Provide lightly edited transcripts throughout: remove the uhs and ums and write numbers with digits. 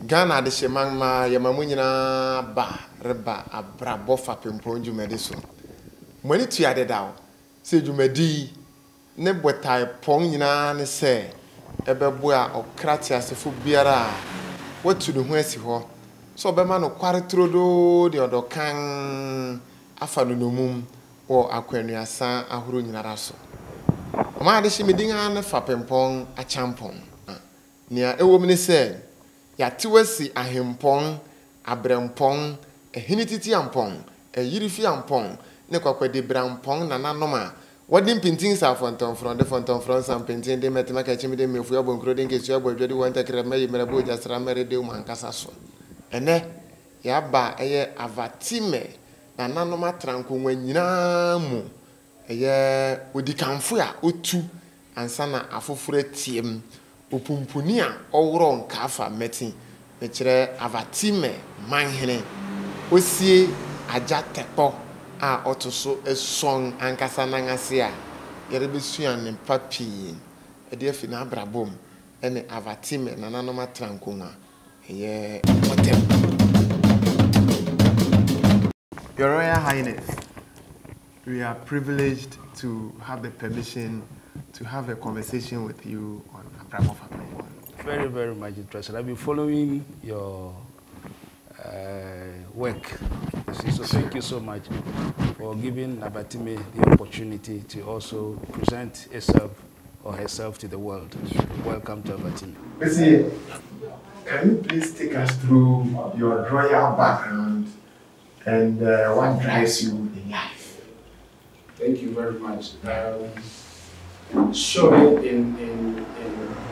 Ghana de shemang ma yamamunyina ba reba Abrabɔ Fapempong dwumadi so. Mwani tuade dawo. Se dwumadi ne botai pong nyina ne se ebebo a okrati asefo biara watu ne ho asi ho. So bema no kware trodo de odokan afa no nomum wo akwanuasa ahoro nyinara so. Ma de shimidinga ne Fapempong achampong. Nia ewo mne se yatiwasi ahempong, abrempong, ehinititi ampong, yirifi ampong, ne kwakwede brampong na nanoma. Wadim pinting sa fonton front sam pinting de metema kachimi de mefu ya bonkro de nkesu ya bodwede wanta kreme yimerabo jasra mere de mankasa so. Ene ya ba eye avatime na nanoma tranko nyina mu eye odikanfo a otu ansa na afoforo tiem opumpuni a owro nkafa metin me kire avatime manhene Osie Adza Tekpor a otoso esong ankasa nangase a yerebesuan ne papi ede afi na abrabom ene avatime na nanoma trankonwa ye motem. Your Royal Highness, we are privileged to have the permission to have a conversation with you on Abrabɔ Fapempong. Very, very much interested. I've been following your work. So thank you so much for giving Avatime the opportunity to also present itself or herself to the world. Welcome to Avatime. Osie, can you please take us through your royal background and what drives you in life? Thank you very much. Sure, in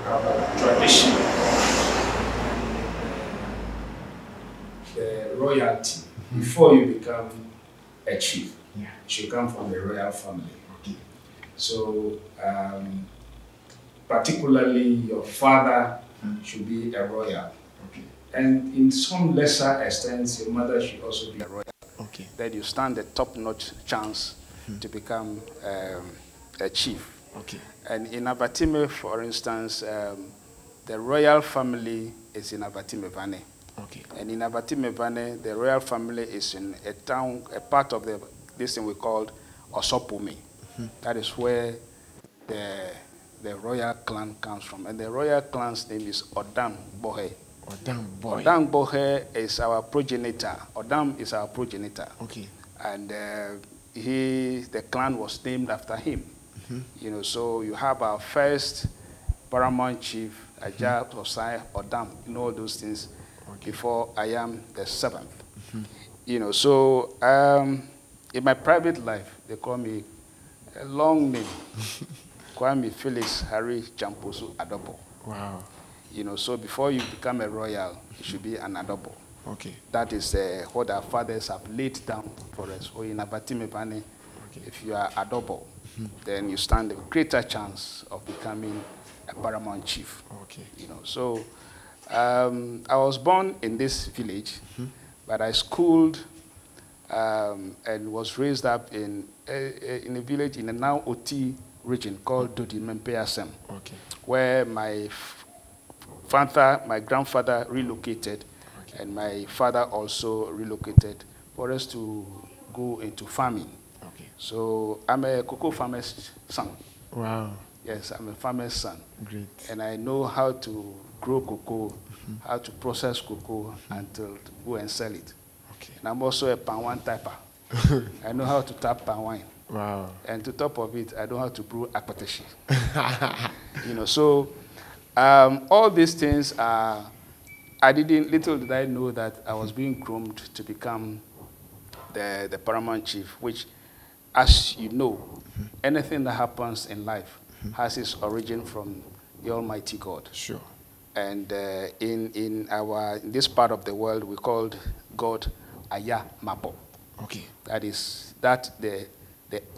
our tradition, the royalty, before you become a chief, you should come from the royal family. Okay. So, particularly your father should be a royal. Okay. And in some lesser extent, your mother should also be a royal. Okay. Then you stand a top-notch chance to become a chief. Okay. And in Avatime, for instance, the royal family is in Avatime Vane. Okay. And in Avatime Vane, the royal family is in a town, a part of this thing we called Osopumi. That is where the royal clan comes from. And the royal clan's name is Odam Bohe. Odam Bohe. Odam Bohe is our progenitor. Odam is our progenitor. Okay. And the clan was named after him. You know, so you have our first Paramount Chief, Ajah Osai Odam, and all those things before I am the seventh. You know, so in my private life, they call me a long name, Kwame Harry Adorbor. Wow. You know, so before you become a royal, you should be an Adorbor. Okay. That is what our fathers have laid down for us. Or in Avatime Vane, if you are Adorbor, then you stand a greater chance of becoming a Paramount Chief. Okay. You know, so I was born in this village, but I schooled and was raised up in a village in the now Oti region called Dodi Mempeasem, where my grandfather relocated, and my father also relocated for us to go into farming. So I'm a cocoa farmer's son. Wow. Yes, I'm a farmer's son. Great. And I know how to grow cocoa, how to process cocoa until to go and sell it. Okay. And I'm also a palm wine typer. I know how to tap palm wine. Wow. And to top of it, I know how to brew akpateshi. You know, so all these things are, little did I know that I was being groomed to become the Paramount Chief, which, as you know, anything that happens in life has its origin from the Almighty God. Sure. And in this part of the world, we called God Aya Mapo. Okay. That is the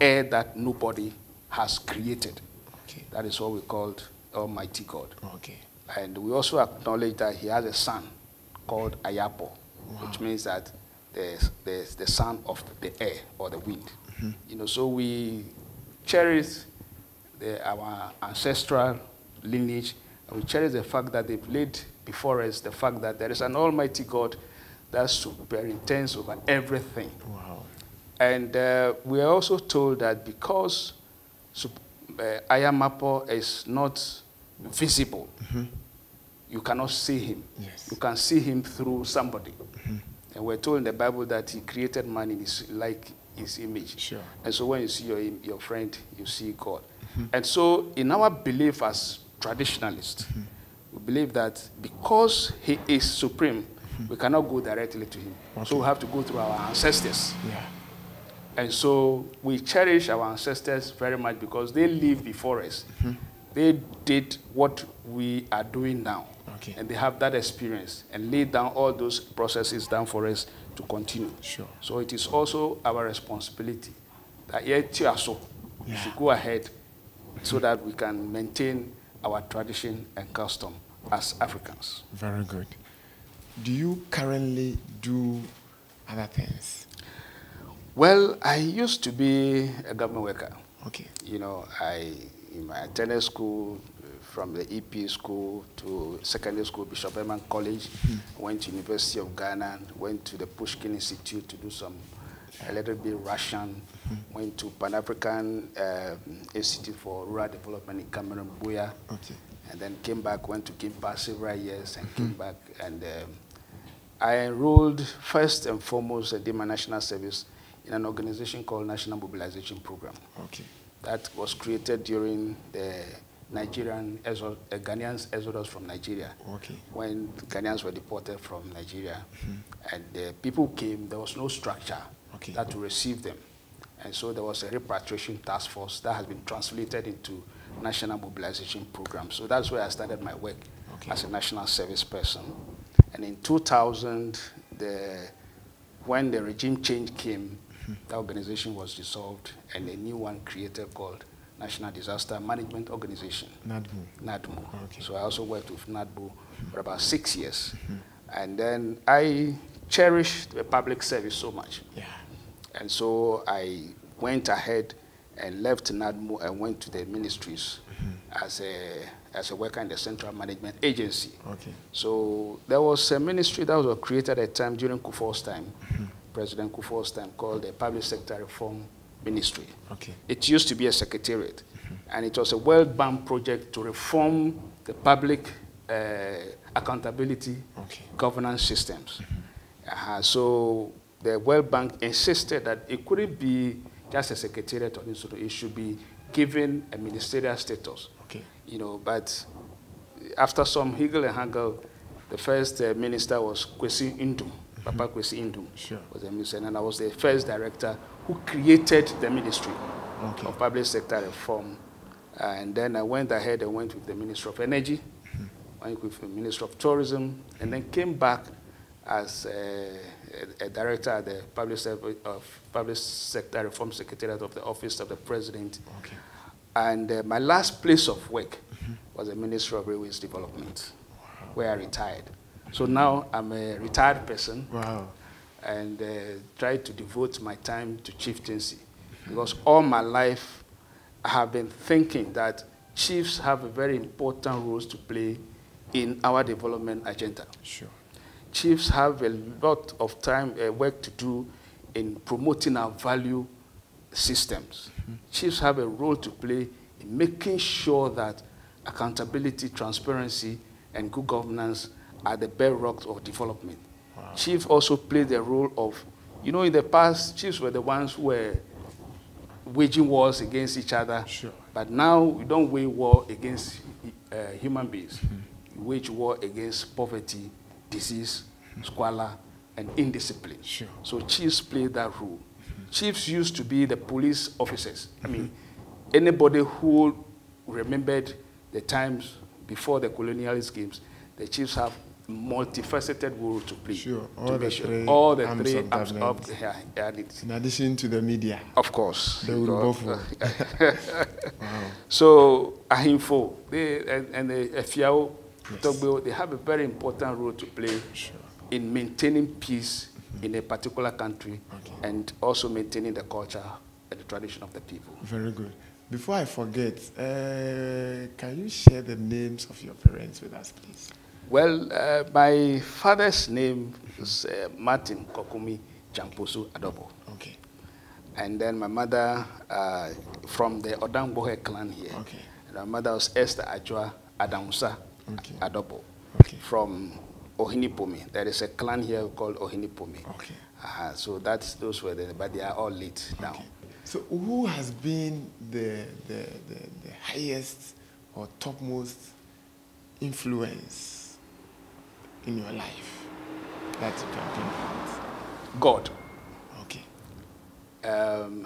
air that nobody has created. Okay. That is what we called Almighty God. Okay. And we also acknowledge that he has a son called Ayapo, which means that there's the son of the air or the wind. You know, so we cherish our ancestral lineage, and we cherish the fact that they've laid before us the fact that there is an almighty God that superintends over everything. Wow. And we are also told that because Ayamapo is not visible, you cannot see him. Yes. You can see him through somebody. And we're told in the Bible that he created man in his, like his image. Sure. And so when you see your friend, you see God. And so in our belief as traditionalists, we believe that because he is supreme, we cannot go directly to him. Okay. So we have to go through our ancestors. Yeah. And so we cherish our ancestors very much because they lived before us. They did what we are doing now. Okay. And they have that experience and laid down all those processes down for us to continue. Sure. So it is also our responsibility that we should go ahead so that we can maintain our tradition and custom as Africans. Very good. Do you currently do other things? Well, I used to be a government worker. Okay. You know, I attended school from the EP school to secondary school, Bishop Eman College, went to University of Ghana, went to the Pushkin Institute to do a little bit Russian, went to Pan-African Institute for Rural Development in Cameroon, Buea, and then came back, went to Gimpa several years and came back. And I enrolled first and foremost and did my national service in an organization called National Mobilization Program. Okay. That was created during the Ghanaians exodus from Nigeria. Okay. When Ghanaians were deported from Nigeria, and the people came, there was no structure that to receive them. And so there was a repatriation task force that has been translated into National Mobilization Program. So that's where I started my work as a national service person. And in 2000, when the regime change came, the organization was dissolved and a new one created called National Disaster Management Organization. NADMO. Okay. So I also worked with NADMO for about 6 years. And then I cherished the public service so much. Yeah. And so I went ahead and left NADMO and went to the ministries as a worker in the Central Management Agency. Okay. So there was a ministry that was created at a time during Kufuor's time, President Kufuor's time, called the Public Sector Reform Ministry. Okay. It used to be a secretariat, and it was a well-bound project to reform the public accountability governance systems. So the World Bank insisted that it couldn't be just a secretariat or institute, it should be given a ministerial status. Okay. You know, but after some higgle and haggle, the first minister was Kwesi Indum. Papa Kwesi Indum was the minister, and I was the first director who created the Ministry of Public Sector Reform. And then I went ahead and went with the Ministry of Energy, went with the Ministry of Tourism, and then came back as a director at the Public Sector Reform Secretariat of the Office of the President. Okay. And my last place of work was the Ministry of Railways Development, where I retired. So now I'm a retired person. Wow. And try to devote my time to chieftaincy. Because all my life, I have been thinking that chiefs have a very important role to play in our development agenda. Sure. Chiefs have a lot of time, work to do in promoting our value systems. Chiefs have a role to play in making sure that accountability, transparency, and good governance are the bedrock of development. Wow. Chiefs also play the role of, you know, in the past, chiefs were the ones who were waging wars against each other. Sure. But now we don't wage war against human beings. We wage war against poverty, disease, squalor, and indiscipline. Sure. So chiefs play that role. Chiefs used to be the police officers. I mean, anybody who remembered the times before the colonialist games, the chiefs have multifaceted role to play. Sure, all the three arms of the in addition to the media. Of course. They will go for. Wow. So Ahimfo, and the Efiao, Togbo, they have a very important role to play in maintaining peace in a particular country and also maintaining the culture and the tradition of the people. Very good. Before I forget, can you share the names of your parents with us, please? Well, my father's name is Martin Kokumi Dzanpasu Adorbor. Okay. And then my mother, from the Odangbohe clan here. Okay. And my mother was Esther Adza Tekpor Adorbor from Ohinipomi. There is a clan here called Ohinipomi. Okay. So those were but they are all late now. So who has been the highest or topmost influence in your life that you can pinpoint? God. Okay.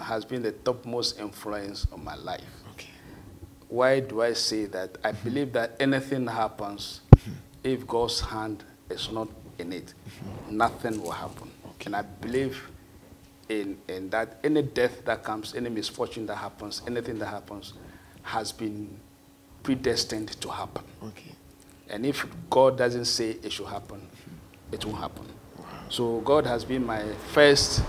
Has been the topmost influence on my life. Okay. Why do I say that? I believe that anything happens, if God's hand is not in it, nothing will happen. Okay. And I believe in that any death that comes, any misfortune that happens, anything that happens has been predestined to happen. Okay. And if God doesn't say it should happen, it won't happen. Wow. So God has been my first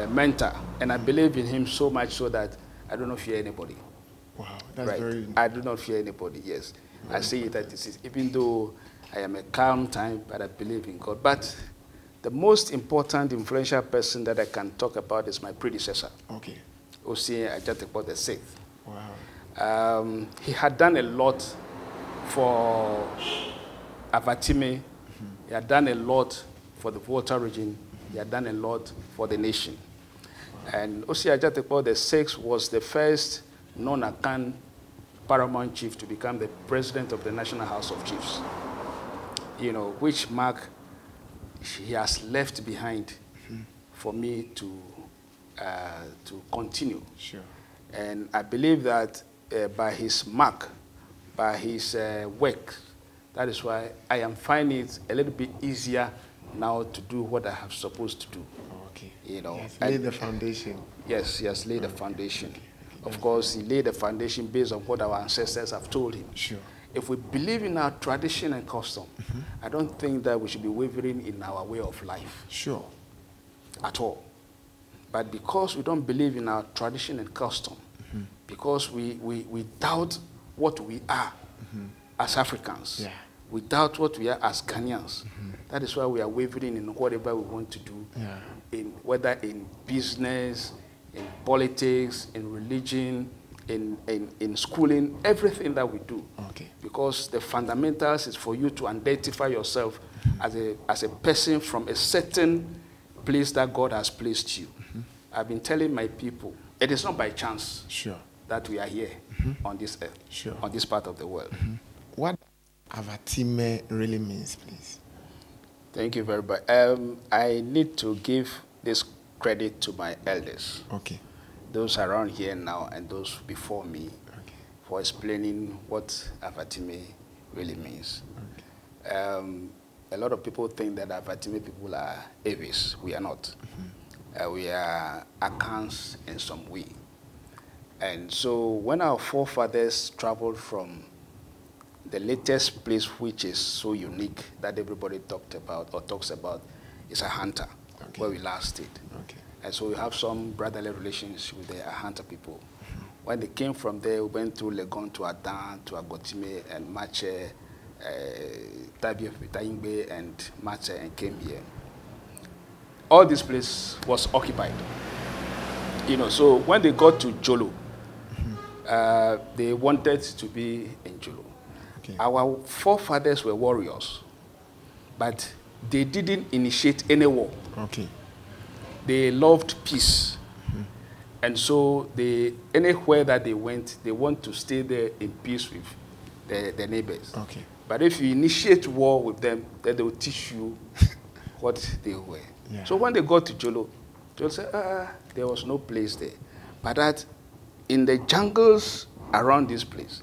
mentor, and I believe in him so much so that I do not fear anybody. Wow, that's right? very... I do not fear anybody, yes. I say it that this is, even though I am a calm type, but I believe in God. But the most important influential person that I can talk about is my predecessor. Okay. Osie Adza Tekpor VII. Wow. He had done a lot for Avatime. He had done a lot for the Volta region. He had done a lot for the nation. And Osie Adza Tekpor VI was the first non-Akan Paramount Chief to become the president of the National House of Chiefs. You know, which mark he has left behind for me to continue. Sure. And I believe that by his mark, by his work, that is why I am finding it a little bit easier now to do what I have supposed to do. Okay. You know, He has laid the foundation. Yes, he has laid the foundation. Of course, he laid the foundation based on what our ancestors have told him. Sure. If we believe in our tradition and custom, I don't think that we should be wavering in our way of life. Sure. At all. But because we don't believe in our tradition and custom, because we doubt what we are as Africans, Yeah. we doubt what we are as Ghanaians, that is why we are wavering in whatever we want to do, Yeah. whether in business, in politics, in religion, in schooling, everything that we do. Okay. Because the fundamentals is for you to identify yourself as a person from a certain place that God has placed you. I've been telling my people, it is not by chance that we are here on this earth, on this part of the world. What Avatime really means, please? Thank you very much. I need to give this credit to my elders. Okay. Those around here now and those before me, for explaining what Avatime really means. Okay. A lot of people think that Avatime people are Avis. We are not. We are Akans in some way. And so when our forefathers traveled from the latest place, which is so unique that everybody talked about or talks about, is Ahanta, where we last stayed. Okay. And so we have some brotherly relations with the Ahanta people. When they came from there, we went through Legon to Adan, to Agotime, and Mache, Taingbe, and Mache, and came here. All this place was occupied. You know, so when they got to Jolo, they wanted to be in Jolo. Okay. Our forefathers were warriors, but they didn't initiate any war. Okay. They loved peace. And so anywhere that they went, they want to stay there in peace with their neighbors. Okay. But if you initiate war with them, then they will teach you what they were. Yeah. So when they got to Jolo, Jolo said, there was no place there. But that in the jungles around this place,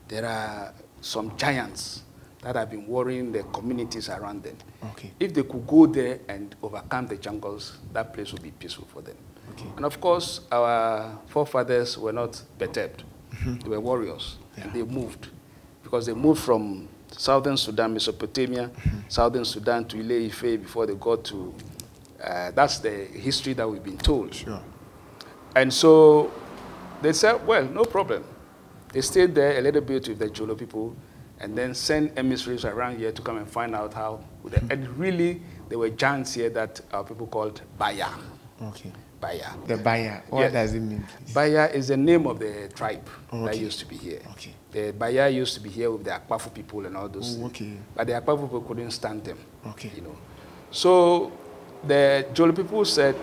there are some giants that have been worrying the communities around them. Okay. If they could go there and overcome the jungles, that place would be peaceful for them. Okay. And of course, our forefathers were not perturbed. They were warriors, and they moved. Because they moved from southern Sudan, Mesopotamia, southern Sudan to Ile-Ife before they got to, that's the history that we've been told. Sure. And so they said, well, no problem. They stayed there a little bit with the Jolo people. and then send emissaries around here to come and find out how. And really, there were giants here that our people called Baya. Okay. Baya. The Baya. What does it mean? Baya is the name of the tribe that used to be here. Okay. The Baya used to be here with the Akpafu people and all those. Okay. But the Akpafu people couldn't stand them. Okay. You know. So the Jolo people said,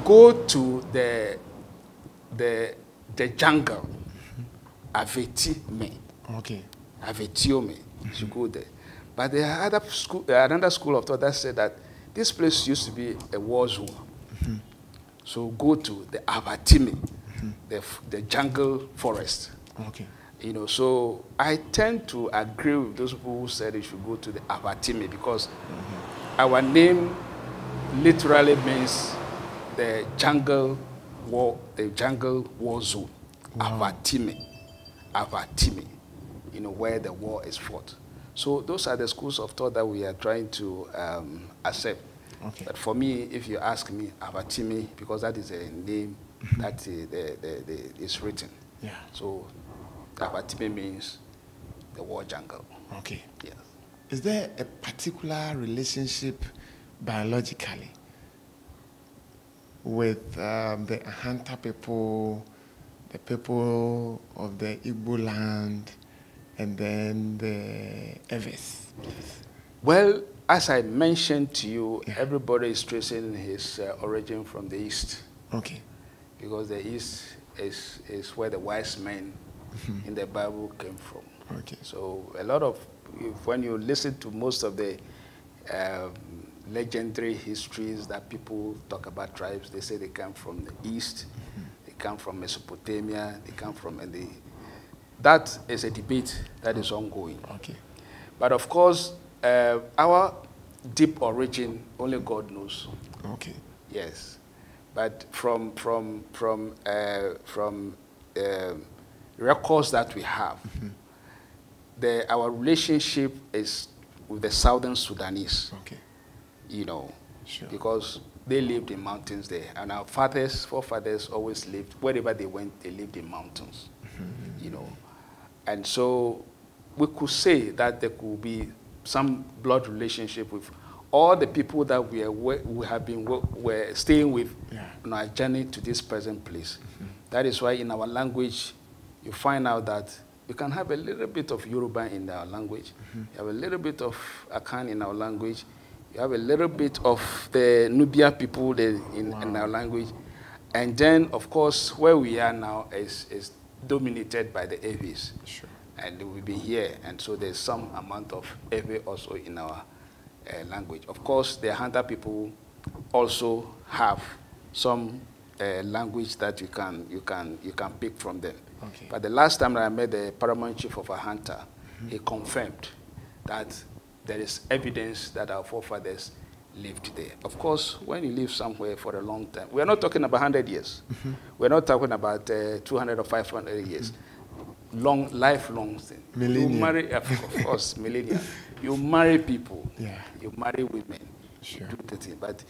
go to the jungle, Avetime. Okay. Avetiome. You should go there. But there are another school of thought that said that this place used to be a war zone. So go to the Avatime, the jungle forest. Okay. You know, so I tend to agree with those people who said you should go to the Avatime because our name literally means the jungle war zone. Wow. Avatime, you know, where the war is fought. So those are the schools of thought that we are trying to accept. Okay. But for me, if you ask me, Avatime, because that is a name that is written. Yeah. So Avatime means the war jungle. Okay. Yes. Is there a particular relationship biologically with the Ahanta people, the people of the Igbo land, and then the Eves? Well, as I mentioned to you, everybody is tracing his origin from the East. Okay. Because the East is where the wise men in the Bible came from. Okay. So a lot of, when you listen to most of the legendary histories that people talk about tribes, they say they come from the East, they come from Mesopotamia, they come from, that is a debate that is ongoing. Okay. But of course, our deep origin, only God knows. Okay. Yes. But from records that we have, our relationship is with the Southern Sudanese. Okay. You know, sure. Because they lived in mountains there, and our forefathers always lived, wherever they went, they lived in mountains. You know, and so we could say that there could be some blood relationship with all the people that we have been staying with on our journey to this present place. That is why in our language, you find out that you can have a little bit of Yoruba in our language. You have a little bit of Akan in our language. You have a little bit of the Nubia people in our language. And then, of course, where we are now is dominated by the Eves. Sure. And we've been here, and so there's some amount of Ewe also in our language. Of course, the Hunter people also have some language that you can pick from them. Okay. But the last time that I met the Paramount Chief of a Hunter, he confirmed that there is evidence that our forefathers lived there. Of course, when you live somewhere for a long time, we're not talking about 100 years. We're not talking about 200 or 500 years. Lifelong thing. Millennium. You marry, of course, millennium. You marry people. Yeah. You marry women. Sure. You do the thing, but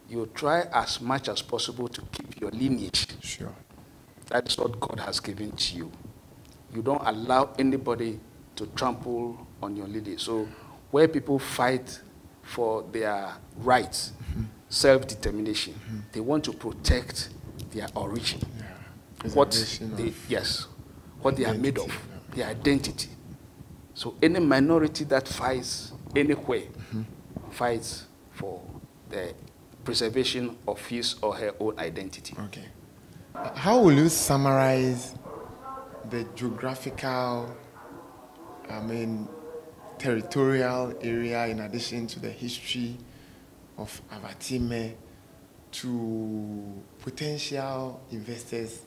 you try as much as possible to keep your lineage. Sure. That's what God has given to you. You don't allow anybody to trample on your lineage. So where people fight for their rights, self-determination, they want to protect their origin. Yeah. What they are made of, their identity. So any minority that fights anywhere fights for the preservation of his or her own identity. Okay. How will you summarize the geographical, territorial area in addition to the history of Avatime to potential investors,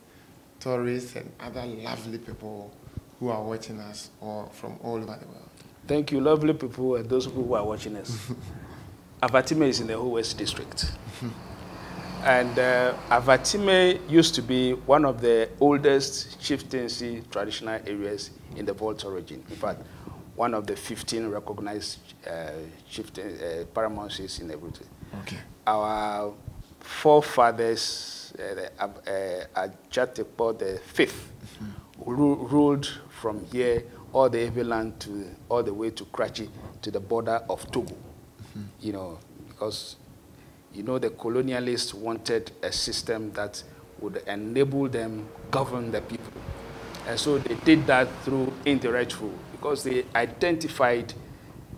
tourists, and other lovely people who are watching us from all over the world? Thank you, lovely people, and those people who are watching us. Avatime is in the whole West District. And Avatime used to be one of the oldest chieftaincy traditional areas in the Volta region. In fact, one of the 15 recognized Paramount Chiefs in everything. Okay. Our forefathers, Adza Tekpor VII, ruled from here all the Ewe land to all the way to Kratchi to the border of Togo. You know, because you know the colonialists wanted a system that would enable them govern the people. And so they did that through indirect rule because they identified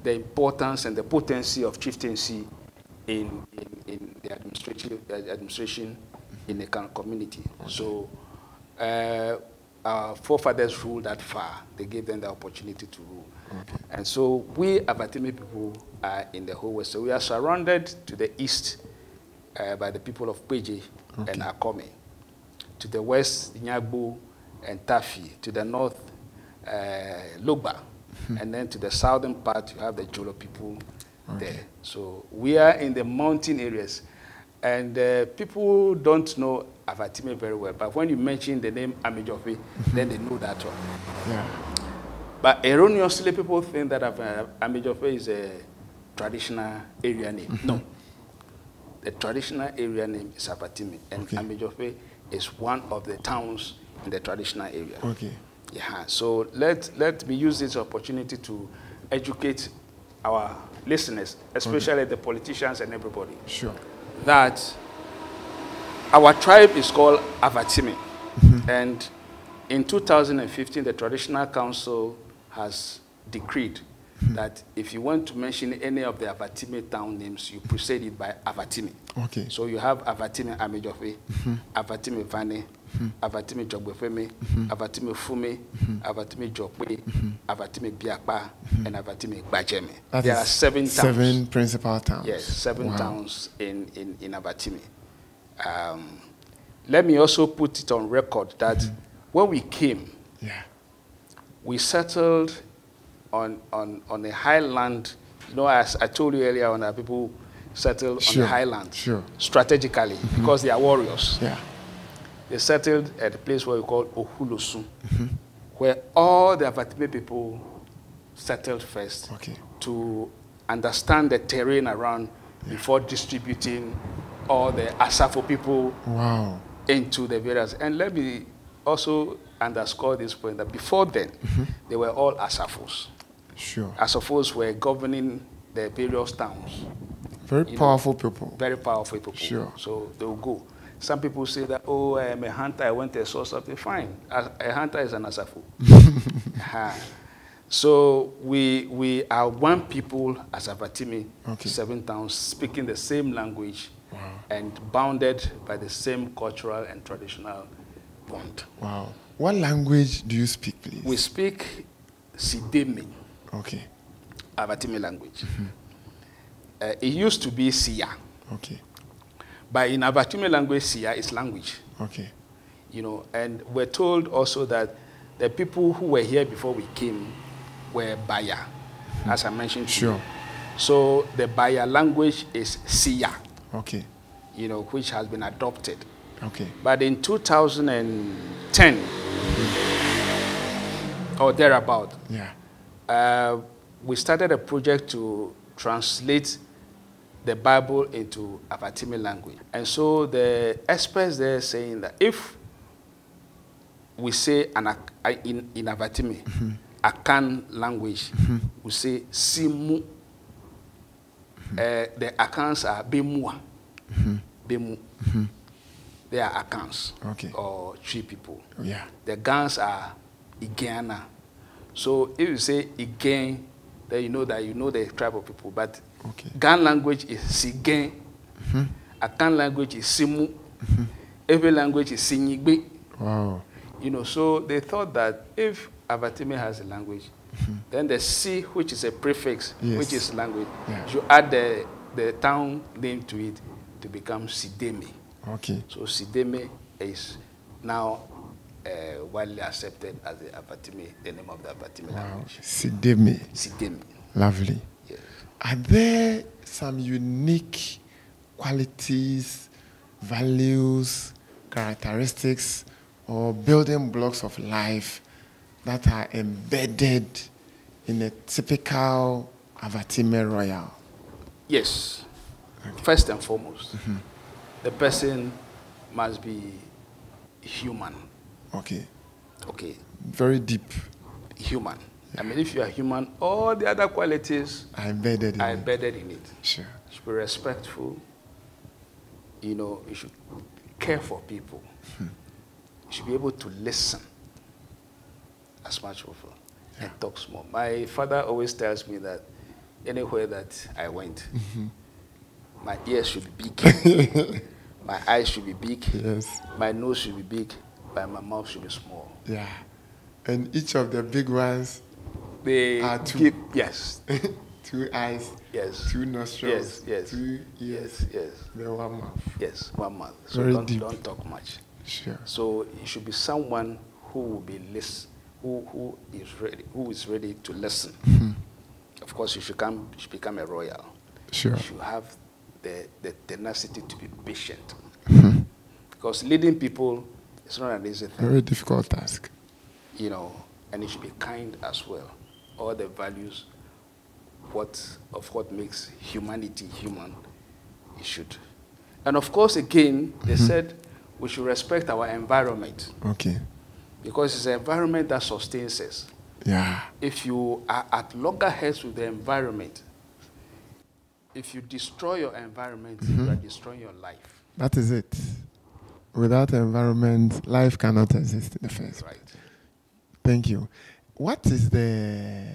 the importance and the potency of chieftaincy in the administration in the community. So our forefathers ruled that far. They gave them the opportunity to rule. And so we Avatime people are in the whole West. So we are surrounded to the east by the people of Peje and Akome. To the west, Nyagbo and Tafi. To the north, Logba. And then to the southern part, you have the Jolo people there. So we are in the mountain areas. And people don't know Avatime very well. But when you mention the name Amijofe, then they know that one. Yeah. But erroneously, people think that Amijofe is a traditional area name. No. The traditional area name is Avatime. And Amijofe is one of the towns in the traditional area. Yeah, so let me use this opportunity to educate our listeners, especially the politicians and everybody. Sure. That our tribe is called Avatime. And in 2015, the Traditional Council has decreed that if you want to mention any of the Avatime town names, you precede it by Avatime. So you have Avatime Amijofe, Avatime Vane, Avatime Jogbefeme, Avatime Fume, Avatime Jokwe, Avatime Biakpa, and Avatime Bajeme. There are 7 towns. 7 principal towns. Yes, 7 towns in Avatime. Let me also put it on record that when we came, we settled on a highland. You know, as I told you earlier on, that people settled on the highland strategically because they are warriors. They settled at a place where we call Ohulosun, where all the Avatime people settled first to understand the terrain around before distributing all the Asafo people into the various. And let me also underscore this point that before then, they were all Asafos. Asafos were governing the various towns. Very powerful people. Very powerful people. So they will go. Some people say that, oh, I am a hunter, I went to saw something. Fine. A hunter is an Asafo. So we are one people as Avatime, 7 towns, speaking the same language and bounded by the same cultural and traditional bond. What language do you speak, please? We speak Sideme. Avatime language. It used to be Sia. But in Avatime language, Sia is language. You know, and we're told also that the people who were here before we came were Baya, as I mentioned to you. So the Baya language is Sia. You know, which has been adopted. But in 2010 or thereabout, we started a project to translate the Bible into Avatime language. And so the experts there saying that if we say in Avatime, Akan language, we say Simu, the Akans are Bemua. Bemu. They are Akans, or Tree people. The Gans are Igana. So if you say Igen, then you know the tribe of people. But Gan language is Sigen. Akan language is Simu. Every language is Sinyigbe. You know, so they thought that if Avatime has a language, then the C, which is a prefix, which is language, you add the town name to it to become Sideme. So Sideme is now widely accepted as the Avatime, the name of the Avatime language. Sideme. Sideme. Lovely. Are there some unique qualities, values, characteristics, or building blocks of life that are embedded in a typical Avatime royal? Yes. First and foremost, the person must be human. Very deep. Human. I mean, if you are human, all the other qualities are embedded in it. Sure. You should be respectful. You know, you should care for people. You should be able to listen as much as possible and talk small. My father always tells me that anywhere that I went, my ears should be big, my eyes should be big, my nose should be big, but my mouth should be small. Yeah. And each of the big ones, they are two. Yes. 2 eyes. Yes. 2 nostrils. Yes. 2 ears. Yes. Then 1 mouth. Yes, 1 mouth. So Very deep. Don't talk much. Sure. So you should be someone who will be who is ready to listen. Of course, you should become a royal. Sure. You should have the tenacity to be patient. Because leading people is not an easy thing. Very difficult task. You know, and you should be kind as well. All the values of what makes humanity human, you should. And of course, again, they said we should respect our environment. Okay. Because it's the environment that sustains us. Yeah. If you are at loggerheads with the environment, if you destroy your environment, you are destroying your life. That is it. Without environment, life cannot exist in the first place. Right. Thank you. What is the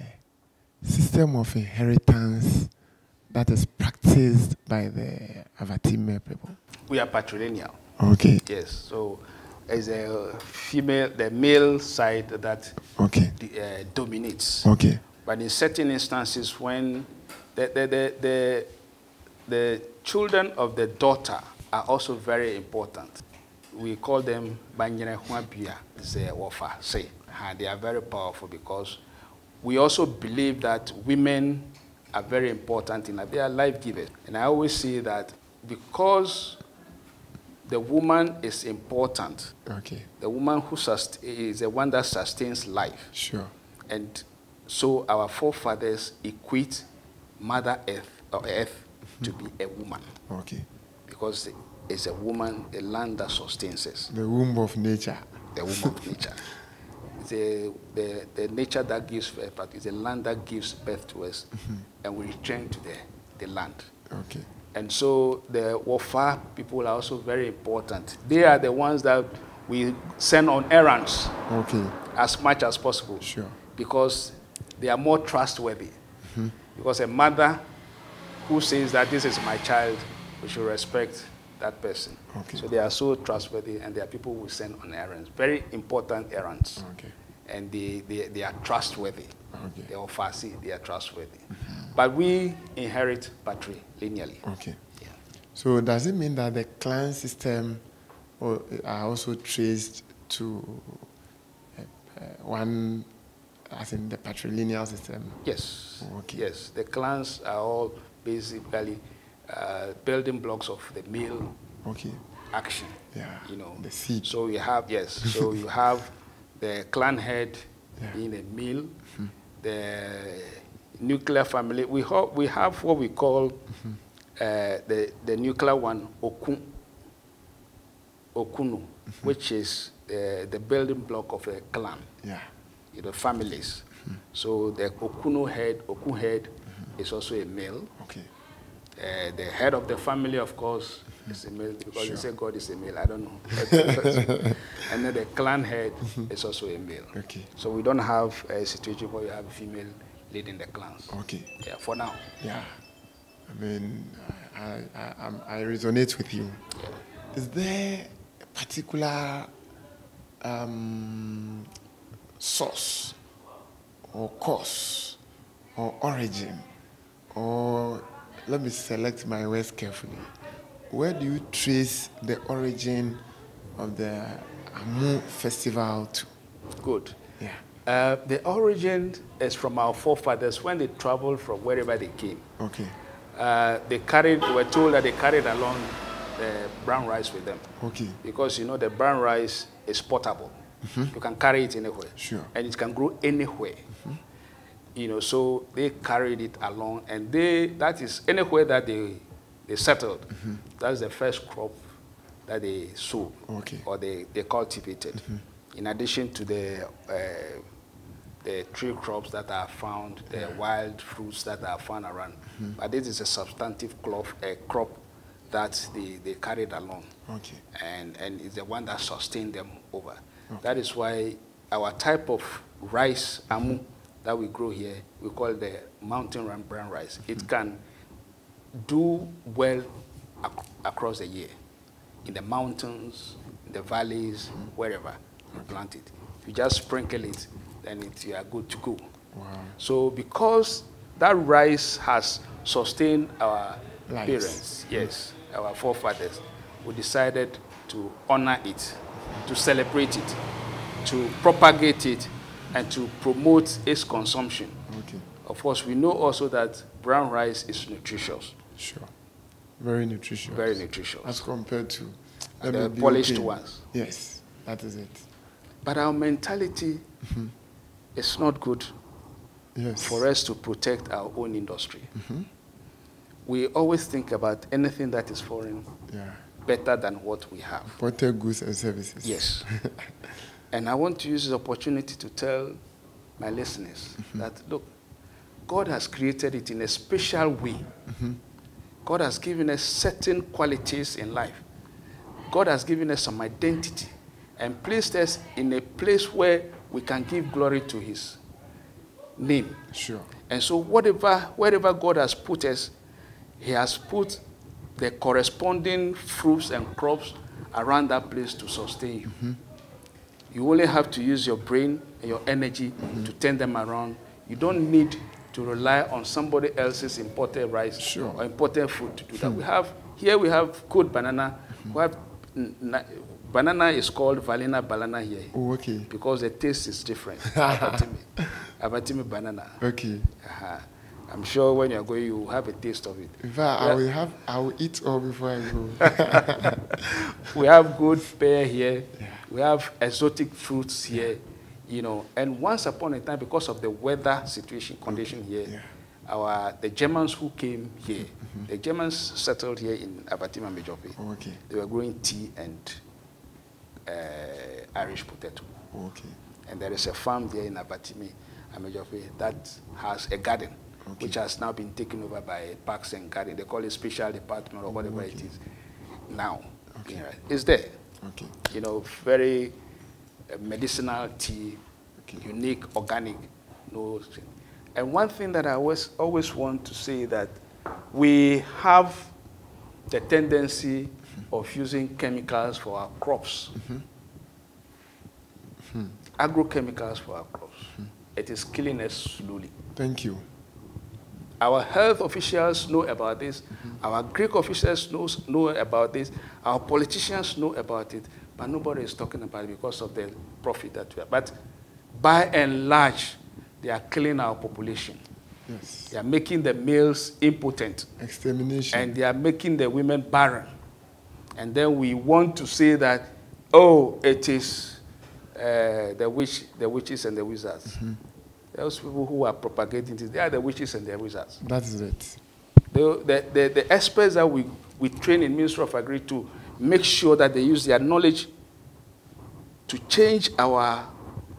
system of inheritance that is practiced by the Avatime people? We are patrilineal. Okay. Yes. So as the male side that dominates. Okay. But in certain instances, when the children of the daughter are also very important. We call them Banyere Huabia, say. They are very powerful because we also believe that women are very important in that they are life givers. And I always say that because the woman is important, the woman who is the one that sustains life. Sure. And so our forefathers equate Mother Earth or Earth to be a woman. Okay. Because it's a woman, the land that sustains us. The womb of nature. The womb of nature. The nature that gives birth, but it's the land that gives birth to us, and we return to the land. Okay. And so the Wafa people are also very important. They are the ones that we send on errands as much as possible. Sure. Because they are more trustworthy. Because a mother who says that this is my child, we should respect that person. Okay. So they are so trustworthy, and they are people who send on errands, very important errands. Okay. And they are trustworthy. Okay. They are fussy, they are trustworthy. But we inherit patrilineally. Okay. Yeah. So does it mean that the clan system are also traced to one, as in the patrilineal system? Yes. Okay. Yes. The clans are all basically building blocks of the male action. Yeah. You know. The seed. So you have so you have the clan head being a male. The nuclear family. We have what we call the nuclear one, Okunu, which is the building block of a clan. Yeah. You know, families. So the Okunu head, is also a male. Okay. The head of the family, of course, is a male because they say God is a male. I don't know. And then the clan head is also a male. Okay. So we don't have a situation where you have a female leading the clans. Okay. Yeah, for now. Yeah. I mean, I resonate with you. Yeah. Is there a particular source or cause or origin, or let me select my words carefully. Where do you trace the origin of the Amu festival to? Good. Yeah. The origin is from our forefathers when they traveled from wherever they came. Okay. They were told that they carried along the brown rice with them. Okay. Because, you know, the brown rice is portable. You can carry it anywhere. Sure. And it can grow anywhere. You know, so they carried it along, and that is anywhere that they settled. That's the first crop that they sowed, or they cultivated. In addition to the the tree crops that are found, the wild fruits that are found around. But this is a substantive crop that they carried along. Okay. And it's the one that sustained them over. Okay. That is why our type of rice, amu, that we grow here, we call it the mountain brown rice. It can do well across the year, in the mountains, in the valleys, wherever you plant it. If you just sprinkle it, then you are good to go. Wow. So because that rice has sustained our parents, yes, our forefathers, we decided to honor it, to celebrate it, to propagate it, and to promote its consumption. Okay. Of course, we know also that brown rice is nutritious. Sure. Very nutritious. Very nutritious. As compared to the polished ones. Yes, that is it. But our mentality is not good for us to protect our own industry. We always think about anything that is foreign better than what we have. Imported goods and services. Yes. And I want to use this opportunity to tell my listeners that, look, God has created it in a special way. God has given us certain qualities in life. God has given us some identity and placed us in a place where we can give glory to his name. Sure. And so wherever God has put us, he has put the corresponding fruits and crops around that place to sustain you. You only have to use your brain and your energy to turn them around. You don't need to rely on somebody else's imported rice or imported food to do that. We have good banana. We have banana is called Valina banana here. Oh, okay. Because the taste is different. Avatime banana. Okay. I'm sure when you're going, you will have a taste of it. In fact, I will eat all before I go. We have good pear here. We have exotic fruits here, you know. And once upon a time, because of the weather condition here, the Germans who came here, the Germans settled here in Avatime Amejope. Okay. They were growing tea and Irish potato. Okay. And there is a farm there in Avatime Amejope that has a garden, which has now been taken over by Parks and Garden. They call it special department or whatever it is now. Okay. It's there. Okay. You know, very medicinal tea, unique, organic, no. And one thing that I always want to say that we have the tendency of using chemicals for our crops, agrochemicals for our crops. It is killing us slowly. Thank you. Our health officials know about this. Our Greek officials know about this. Our politicians know about it. But nobody is talking about it because of the profit that we have. But by and large, they are killing our population. Yes. They are making the males impotent. Extermination. And they are making the women barren. And then we want to say that, oh, it is the witches and the wizards. Those people who are propagating this, they are the witches and the wizards. That is it. The experts that we train in Ministry of Agri to make sure that they use their knowledge to change our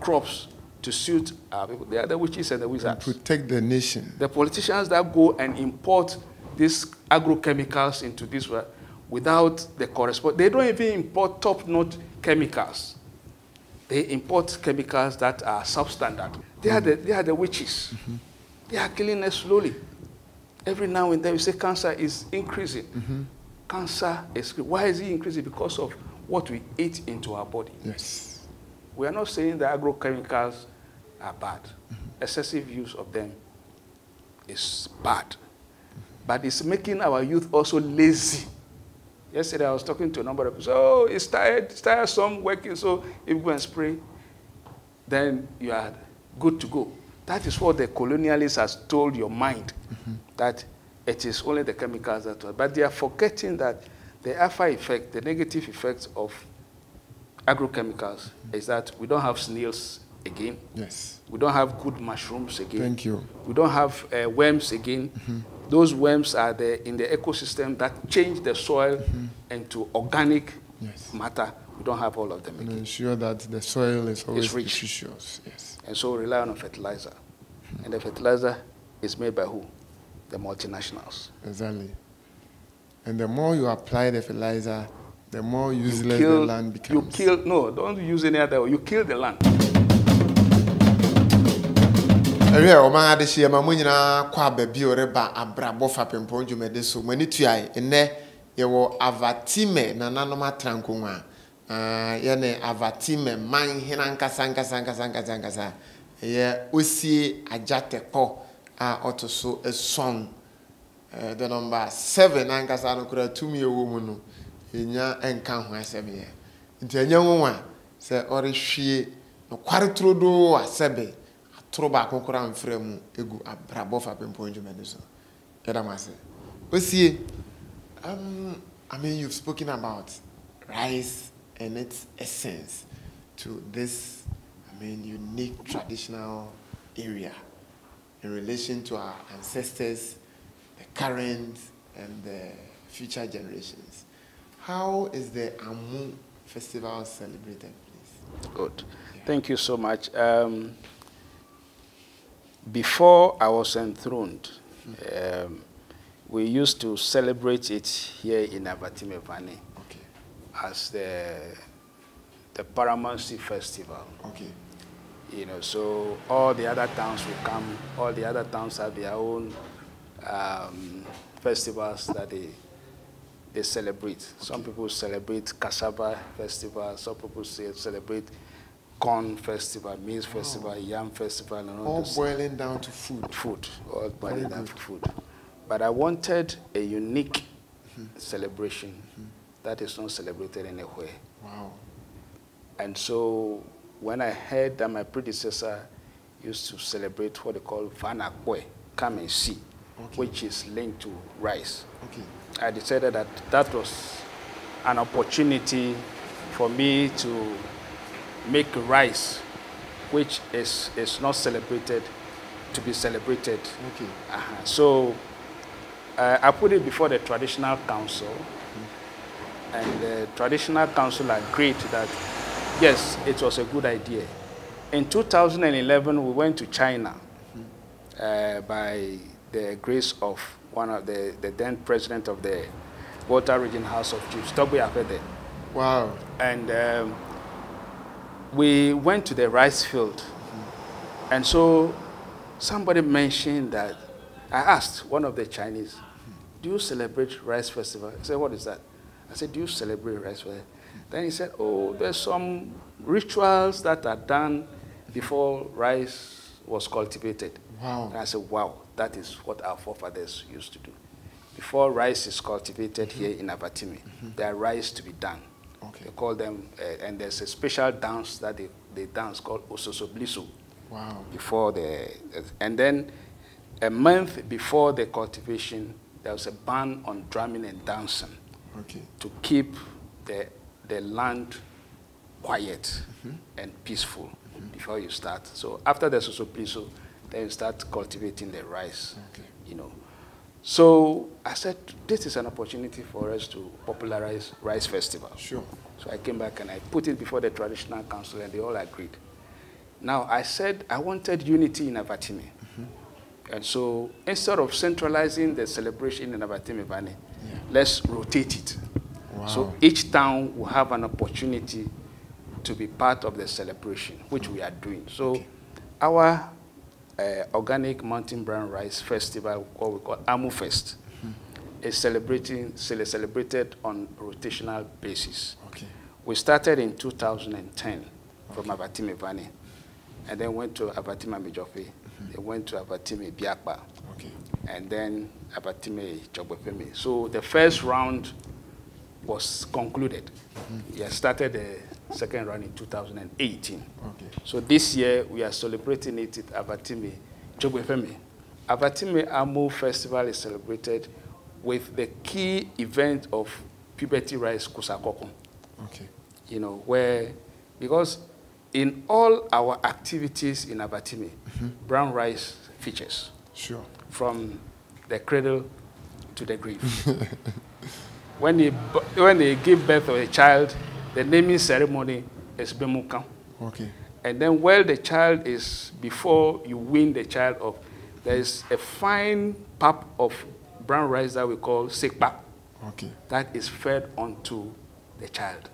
crops to suit our people. They are the witches and the wizards. And protect the nation. The politicians that go and import these agrochemicals into this world without the corresponding, they don't even import top-notch chemicals. They import chemicals that are substandard. They are the witches. They are killing us slowly. Every now and then you say cancer is increasing. Cancer is, why is it increasing? Because of what we eat into our body. Yes. We are not saying that agrochemicals are bad. Excessive use of them is bad. But it's making our youth also lazy. Yesterday I was talking to a number of people. Oh, it's tiresome working, so if you go and spray, then you are good to go. That is what the colonialists has told your mind, that it is only the chemicals that are. But they are forgetting that the alpha effect, the negative effects of agrochemicals is that we don't have snails again. Yes. We don't have good mushrooms again. Thank you. We don't have worms again. Those worms are in the ecosystem that change the soil into organic matter. We don't have all of them again. And ensure that the soil is always rich. nutritious. Yes. And so we rely on fertilizer. And the fertilizer is made by who? The multinationals. Exactly. And the more you apply the fertilizer, the more useless the land becomes. No, don't use any other. You kill the land. Abrabɔ Fapempong dwumade so mani tuai ene yewo Avatime na nanoma trankonwa yene Avatime man hina nkasa ye Osie Adza Tekpor otoso song the number 7 ankasa no kura tumi ewo mu no enya enka ho asebe ye nti enya nwa se orehwie no kware trodo asebe Troba kokora mfremu egu Abrabɔ Fapempong dwumade so yadamase Osie I mean you've spoken about rice and its essence to this unique traditional area in relation to our ancestors, the current and the future generations. How is the Amu festival celebrated, please? Good. Yeah. Thank you so much. Before I was enthroned, we used to celebrate it here in Avatime Valley as the Paramount Chief festival. Okay. You know, so all the other towns will come. All the other towns have their own festivals that they celebrate. Okay. Some people celebrate cassava festival. Some people celebrate corn festival, maize festival, yam festival, and all boiling down to food. All boiling down to food. But I wanted a unique celebration that is not celebrated anywhere. Wow. And so when I heard that my predecessor used to celebrate what they call Vanakwe, come and see, which is linked to rice, I decided that that was an opportunity for me to make rice, which is not celebrated, to be celebrated. So I put it before the traditional council, and the traditional council agreed that, yes, it was a good idea. In 2011, we went to China by the grace of one of the then president of the Volta Region House of Chiefs, Wow. And we went to the rice field. And so somebody mentioned that, I asked one of the Chinese, do you celebrate rice festival? I said, what is that? I said, do you celebrate rice festival? Then he said, oh, there's some rituals that are done before rice was cultivated. Wow. And I said, wow, that is what our forefathers used to do. Before rice is cultivated here in Avatime, there are rice to be done. They call them, and there's a special dance that they dance called Ososobliso. Wow. Before and then a month before the cultivation, there was a ban on drumming and dancing to keep the land quiet and peaceful before you start. So after the Ososobliso, then you start cultivating the rice. You know. So I said, this is an opportunity for us to popularize rice festival. Sure. So I came back and I put it before the traditional council, and they all agreed. Now I said I wanted unity in Avatime. And so instead of centralizing the celebration in Avatime Valley, let's rotate it. Wow. So each town will have an opportunity to be part of the celebration, which we are doing. So our organic mountain brown rice festival, what we call Amu Fest, is celebrated on rotational basis. We started in 2010 from Avatime Valley, and then went to Avatime Mejofe, they went to Avatime Biakpa, and then Avatime Chogbopeme. So the first round was concluded. We started the second round in 2018. So this year we are celebrating it at Avatime Chogbopeme. Avatime Amu Festival is celebrated with the key event of puberty rice kusakoko. You know, because in all our activities in Avatime, brown rice features. Sure. From the cradle to the grave. When they give birth to a child, the naming ceremony is Bemuka. And then while the child is, before you wean the child off, there is a fine pap of brown rice that we call sekpa. Okay. That is fed onto the child.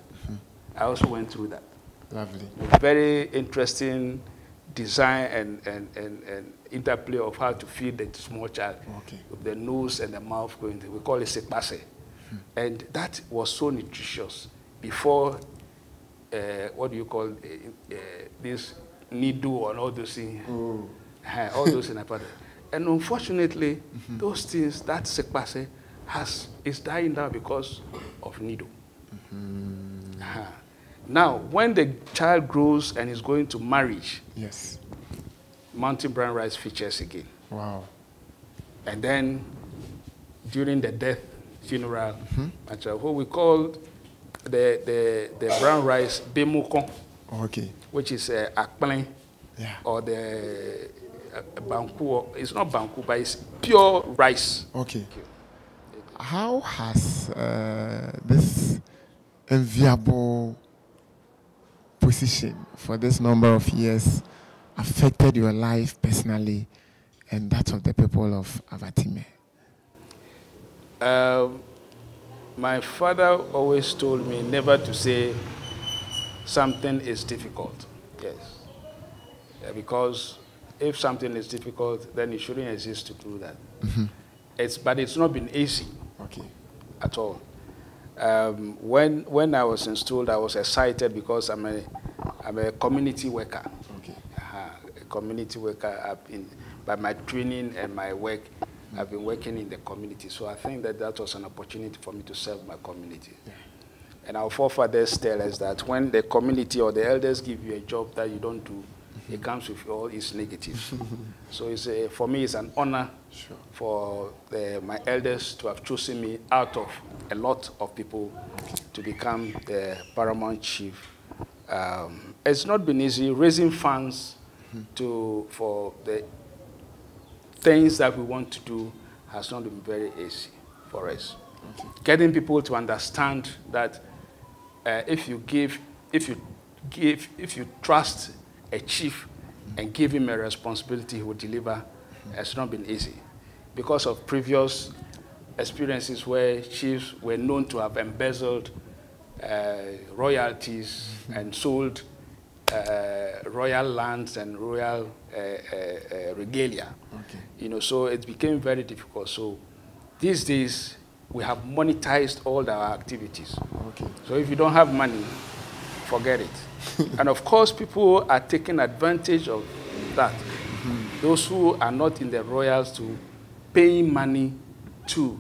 I also went through that. Lovely. Very interesting design and interplay of how to feed the small child. Okay. With the nose and the mouth going there. We call it sekpase. And that was so nutritious before, what do you call this needle and all those things. All those in a And unfortunately, those things, that sekpase is dying down because of needle. Now, when the child grows and is going to marriage, yes, mountain brown rice features again. Wow. And then during the death funeral, what we called the brown rice bemukon, okay, which is akplen, yeah, or the banku. It's not banku, but it's pure rice. Okay. How has this enviable position for this number of years affected your life personally and that of the people of Avatime? My father always told me never to say something is difficult. Yes. Because if something is difficult, then it shouldn't exist to do that. But it's not been easy. Okay. At all. When I was installed, I was excited because I'm a community worker. Okay. A community worker. By my training and my work, I've been working in the community. So I think that was an opportunity for me to serve my community. Yeah. And our forefathers tell us that when the community or the elders give you a job that you don't do, it comes with all its negatives. So for me, it's an honor for my elders to have chosen me out of a lot of people to become the Paramount Chief. It's not been easy raising funds for the things that we want to do. Has not been very easy for us. Okay. Getting people to understand that if you trust a chief and give him a responsibility, he will deliver. It's not been easy because of previous experiences where chiefs were known to have embezzled royalties and sold royal lands and royal regalia. Okay. So it became very difficult. So these days we have monetized all our activities. Okay. So if you don't have money, forget it. And of course, people are taking advantage of that. Those who are not in the royals to paying money to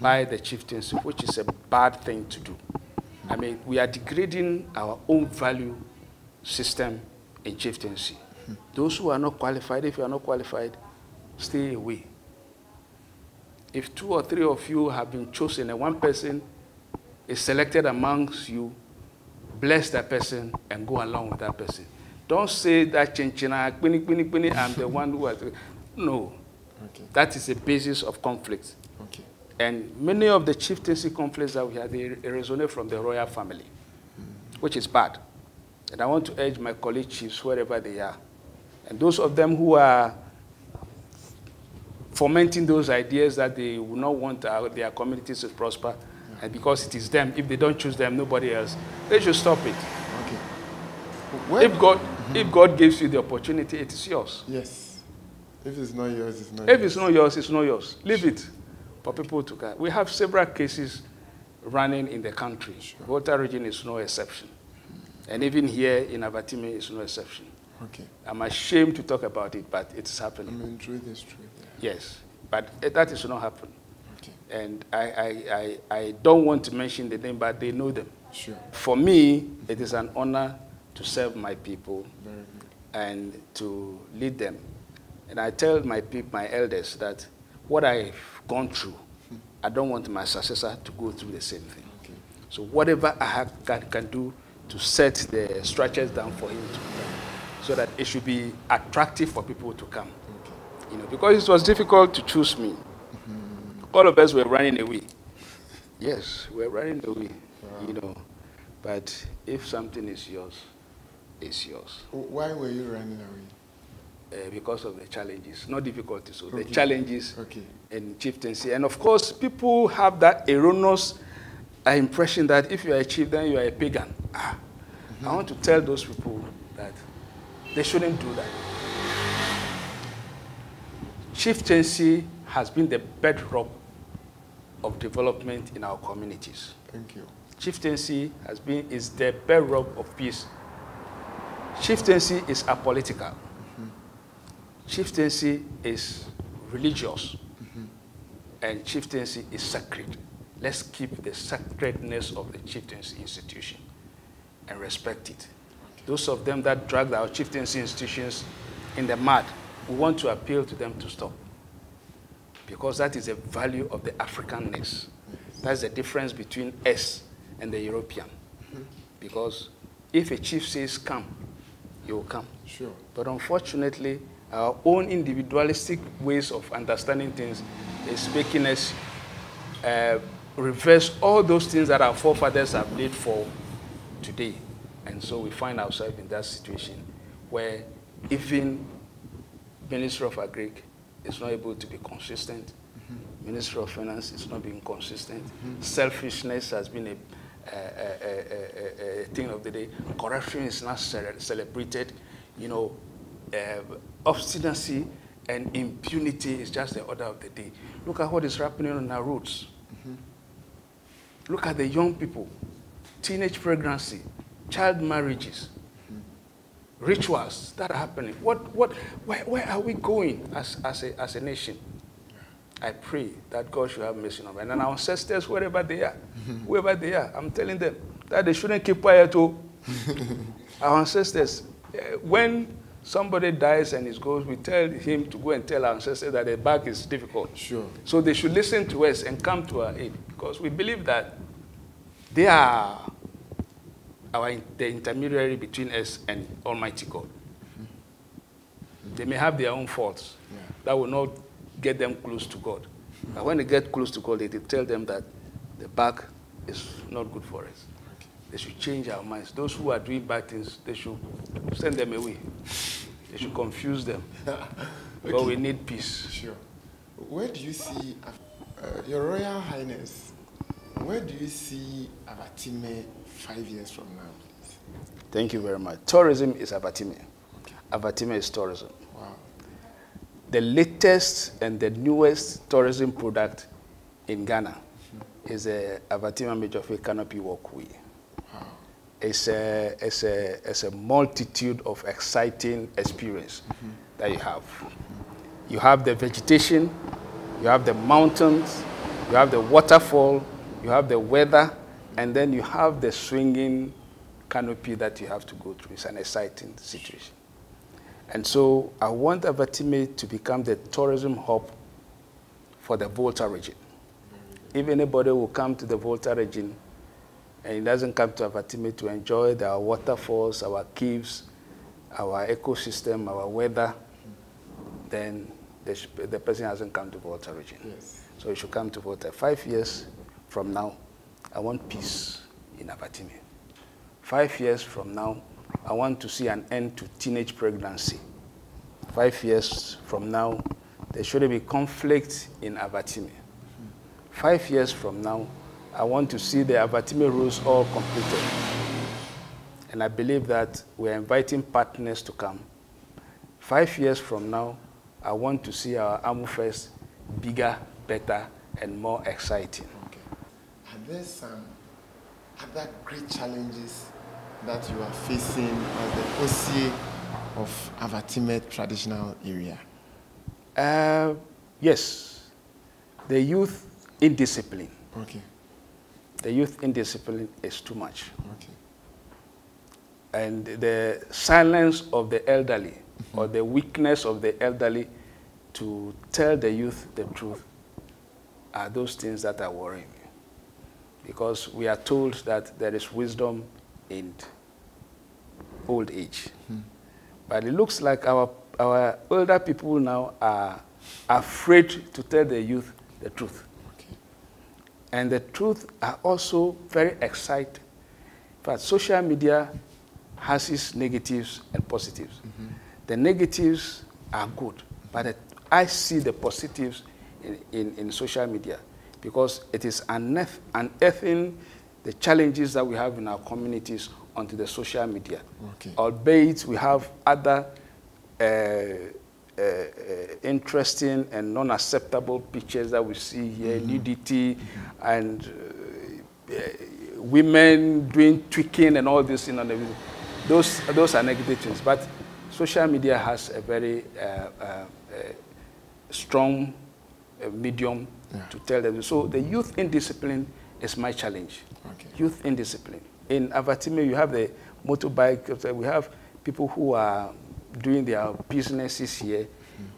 buy the chieftaincy, which is a bad thing to do. I mean, we are degrading our own value system in chieftaincy. Those who are not qualified, if you are not qualified, stay away. If 2 or 3 of you have been chosen and one person is selected amongst you, bless that person and go along with that person. Don't say that chinchina, I'm the one who has. No. Okay. That is the basis of conflict. Okay. And many of the chieftaincy conflicts that we have, they resonate from the royal family, which is bad. And I want to urge my colleague chiefs, wherever they are, and those of them who are fomenting those ideas that they will not want their communities to prosper, and because it is them, if they don't choose them, nobody else, they should stop it. Okay. Well, if God gives you the opportunity, it is yours. Yes. If it's not yours, it's not yours. If it's not yours, it's not yours. Leave it for people to go. We have several cases running in the country. Sure. Volta region is no exception. And even here in Avatime is no exception. Okay. I'm ashamed to talk about it, but it's happening. I mean, truth is true. Yeah. Yes, but that is not happening. Okay. And I don't want to mention the name, but they know them. Sure. For me, it is an honor to serve my people and to lead them. And I tell my people, my elders, that what I've gone through, I don't want my successor to go through the same thing. Okay. So whatever I can do to set the structures down for him to come, so that it should be attractive for people to come. Okay. Because it was difficult to choose me. All of us were running away. Yes, we're running away. Wow. But if something is yours, is yours. Why were you running away? Because of the challenges, not difficulties, so okay. the challenges okay. in chieftaincy. And of course, people have that erroneous impression that if you are a chief, then you are a pagan. I want to tell those people that they shouldn't do that. Chieftaincy has been the bedrock of development in our communities. Thank you. Chieftaincy is the bedrock of peace. Chieftaincy is apolitical. Chieftaincy is religious, and chieftaincy is sacred. Let's keep the sacredness of the chieftaincy institution and respect it. Okay. Those of them that drag our chieftaincy institutions in the mud, we want to appeal to them to stop, because that is a value of the Africanness. Yes. That's the difference between us and the European. Because if a chief says come, he will come. Sure. But unfortunately, our own individualistic ways of understanding things is making us reverse all those things that our forefathers have laid for today. And so we find ourselves in that situation where even Ministry of Agric is not able to be consistent. Ministry of Finance is not being consistent. Selfishness has been a thing of the day. Corruption is not celebrated. You know, obstinacy and impunity is just the order of the day. Look at what is happening on our roads. Look at the young people, teenage pregnancy, child marriages, rituals that are happening. Where are we going as a nation? I pray that God should have mercy on them. And our ancestors, wherever they are, whoever they are, I'm telling them that they shouldn't keep quiet too. Our ancestors, when somebody dies and it goes, we tell him to go and tell our ancestors that the back is difficult. Sure. So they should listen to us and come to our aid, because we believe that they are the intermediary between us and Almighty God. They may have their own faults that will not get them close to God. But when they get close to God, they tell them that the back is not good for us. Okay. They should change our minds. Those who are doing bad things, they should send them away. They should confuse them. Okay. But we need peace. Sure. Where do you see, Your Royal Highness, where do you see Avatime 5 years from now, please? Thank you very much. Tourism is Avatime. Okay. Avatime is tourism. Wow. The latest and the newest tourism product in Ghana is a Avatime Majorfe canopy walkway. Wow. It's a multitude of exciting experience that you have. You have the vegetation, you have the mountains, you have the waterfall, you have the weather, and then you have the swinging canopy that you have to go through. It's an exciting situation. And so I want Avatime to become the tourism hub for the Volta region. If anybody will come to the Volta region and he doesn't come to Avatime to enjoy our waterfalls, our caves, our ecosystem, our weather, then the person hasn't come to Volta region. Yes. So he should come to Volta. 5 years from now, I want peace in Avatime. 5 years from now, I want to see an end to teenage pregnancy. 5 years from now, there shouldn't be conflict in Avatime. 5 years from now, I want to see the Avatime rules all completed. And I believe that we're inviting partners to come. 5 years from now, I want to see our Amufest bigger, better, and more exciting. Okay. Are there some other great challenges that you are facing as the Osie of Avatime Traditional Area? Yes. The youth indiscipline. Okay. The youth indiscipline is too much. Okay. And the silence of the elderly, or the weakness of the elderly to tell the youth the truth, are those things that are worrying me. Because we are told that there is wisdom in old age. But it looks like our older people now are afraid to tell the youth the truth. Okay. And the truth are also very excited. In fact, social media has its negatives and positives. The negatives are good, but I see the positives in social media because it is unearthing the challenges that we have in our communities onto the social media. Okay. Albeit we have other interesting and non-acceptable pictures that we see here, nudity and women doing tweaking and all this. Those are negative things. But social media has a very strong medium to tell them. So the youth indiscipline is my challenge. Okay. Youth indiscipline. In Avatime, you have the motorbike. We have people who are doing their businesses here.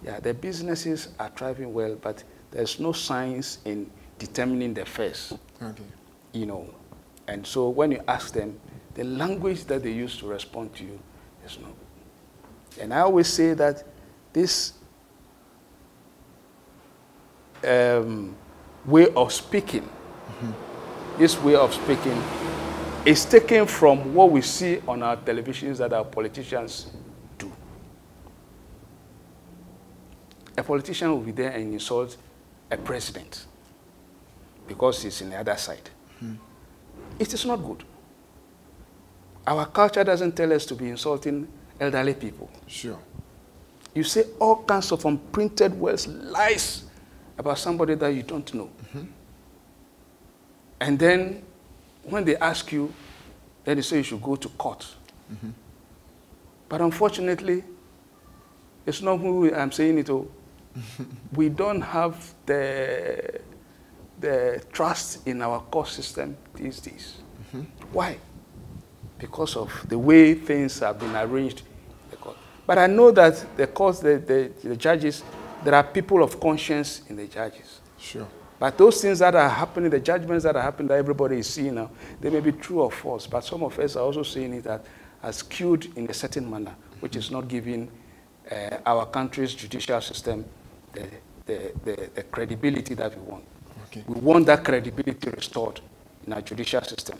Yeah, their businesses are thriving well, but there's no science in determining the fares. Okay. You know, and so when you ask them, the language that they use to respond to you is not good. And I always say that this way of speaking, is taken from what we see on our televisions that our politicians do. A politician will be there and insult a president because he's in the other side. It is not good. Our culture doesn't tell us to be insulting elderly people. Sure. You say all kinds of unprinted words, lies about somebody that you don't know. And then when they ask you, then they say you should go to court. But unfortunately, it's not who I'm saying it all. We don't have the trust in our court system these days. Why? Because of the way things have been arranged in the court. But I know that the courts, the judges, there are people of conscience in the judges. Sure. But those things that are happening, the judgments that are happening that everybody is seeing now, they may be true or false. But some of us are also seeing it as skewed in a certain manner, which is not giving our country's judicial system the credibility that we want. Okay. We want that credibility restored in our judicial system.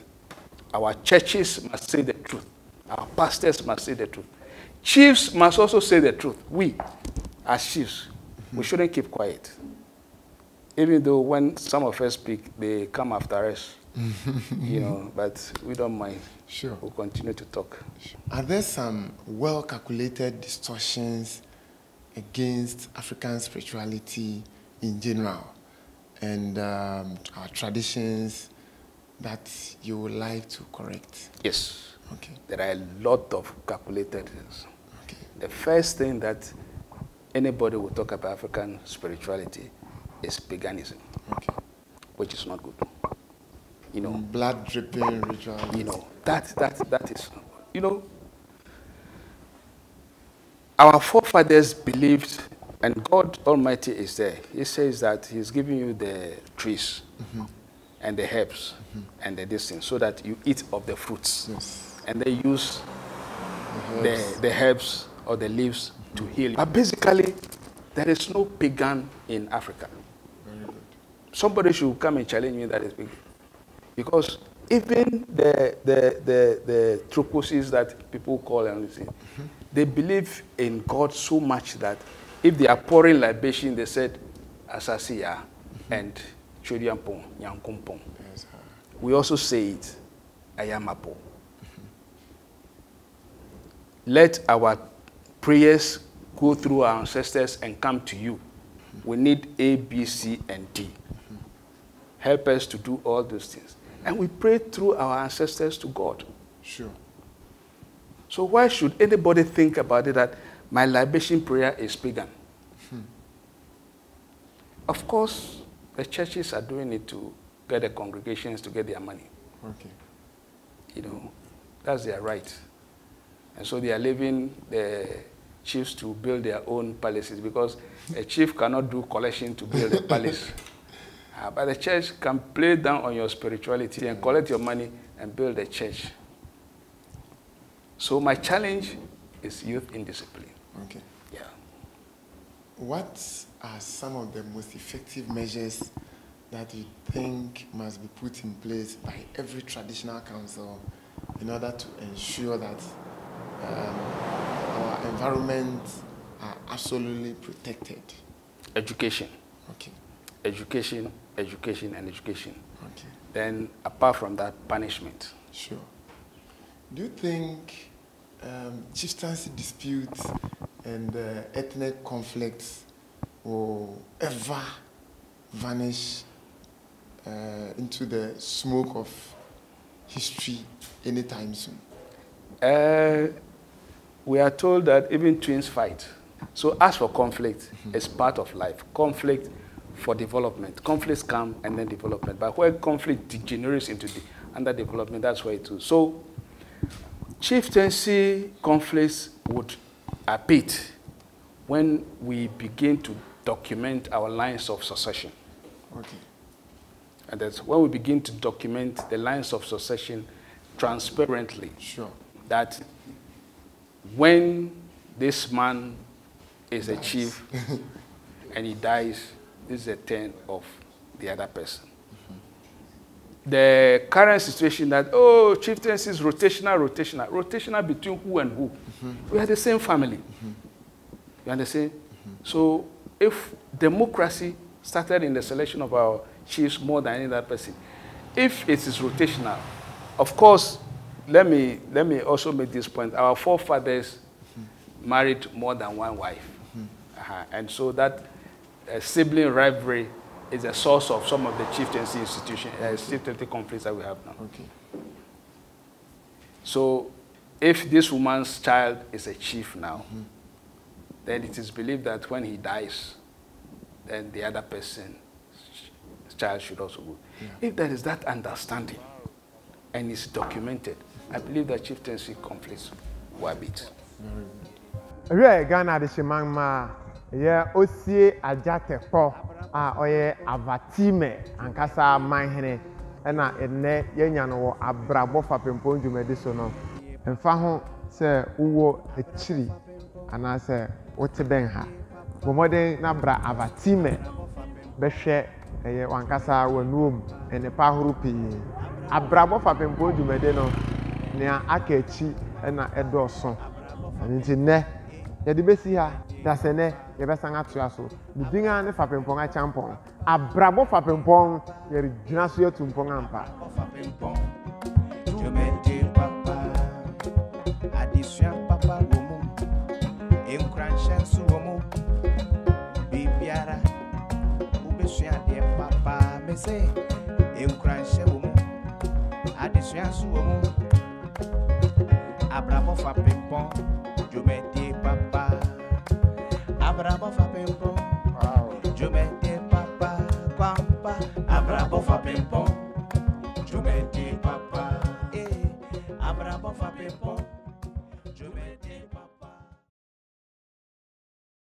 Our churches must say the truth. Our pastors must say the truth. Chiefs must also say the truth. We, as chiefs, we shouldn't keep quiet. Even though when some of us speak, they come after us. But we don't mind. Sure. We'll continue to talk. Are there some well-calculated distortions against African spirituality in general and our traditions that you would like to correct? Yes. Okay. There are a lot of calculated things. Okay. The first thing that anybody will talk about African spirituality is paganism, okay, which is not good. Blood dripping rituals. That is, our forefathers believed, and God Almighty is there. He says that He's giving you the trees and the herbs and the distance so that you eat of the fruits. Yes. And they use the herbs or the leaves to heal you. But basically, there is no pagan in Africa. Very good. Somebody should come and challenge me that is pagan. Because even the troposis that people call and listen, they believe in God so much that if they are pouring libation, they said, Asasiya and Chodiampong, Yankumpong. Yes, we also say it, Ayamapo. Let our prayers go through our ancestors and come to you. We need A, B, C, and D. Help us to do all those things. And we pray through our ancestors to God. Sure. So why should anybody think about it that my libation prayer is pagan? Of course, the churches are doing it to get the congregations to get their money. Okay. That's their right. And so they are leaving the chiefs to build their own palaces because a chief cannot do collection to build a palace. But the church can play down on your spirituality and collect your money and build a church. So my challenge is youth indiscipline. Okay. Yeah. What are some of the most effective measures that you think must be put in place by every traditional council in order to ensure that our environment are absolutely protected? Education. Okay. Education, education, and education. Okay. Then, apart from that, punishment. Sure. Do you think chieftaincy disputes and ethnic conflicts will ever vanish into the smoke of history anytime soon? We are told that even twins fight. So as for conflict, it's part of life. Conflict for development. Conflicts come and then development. But where conflict degenerates into the underdevelopment, that's where it is. So chieftaincy conflicts would abate when we begin to document our lines of succession. Okay. And that's when we begin to document the lines of succession transparently. Sure. That when this man is a chief and he dies, this is a turn of the other person. The current situation that, oh, chieftaincy is rotational between who and who. We are the same family. You understand? So if democracy started in the selection of our chiefs more than any other person, if it is rotational, of course, let me also make this point. Our forefathers married more than one wife. And so that sibling rivalry is a source of some of the chieftaincy chieftaincy conflicts that we have now. Okay. So if this woman's child is a chief now, then it is believed that when he dies, then the other person's child should also go. Yeah. If there is that understanding and it's documented, I believe that chieftaincy conflicts will abate. Very good. Ghana de Shemangma, Osie Adza Tekpor Avatime ankasa manhene ena enne yenya no Abrabɔ Fapempong dwumadi so no emfa ho se uwo echiri ana se wote ben ha bomoden na bra Avatime behwe wankasa wanuom ene pa horo pii Abrabɔ Fapempong dwumadi no nea aka echi ena edoso nti ne yɛde bɛsi ha dasene yɛbɛsan atoa so bidinga ne Fapempong achampong Abrabɔ Fapempong yɛregyina so yɛtumpong ampa adisua papa womu enkranhyɛ so womu bibiara ubesua de papa mese enkranhyɛ womu adisua so womu Abrabɔ Fapempong Jomete papa, Abrabɔ Fapempong. Jomete papa, Kwampa, Abrabɔ Fapempong. Jomete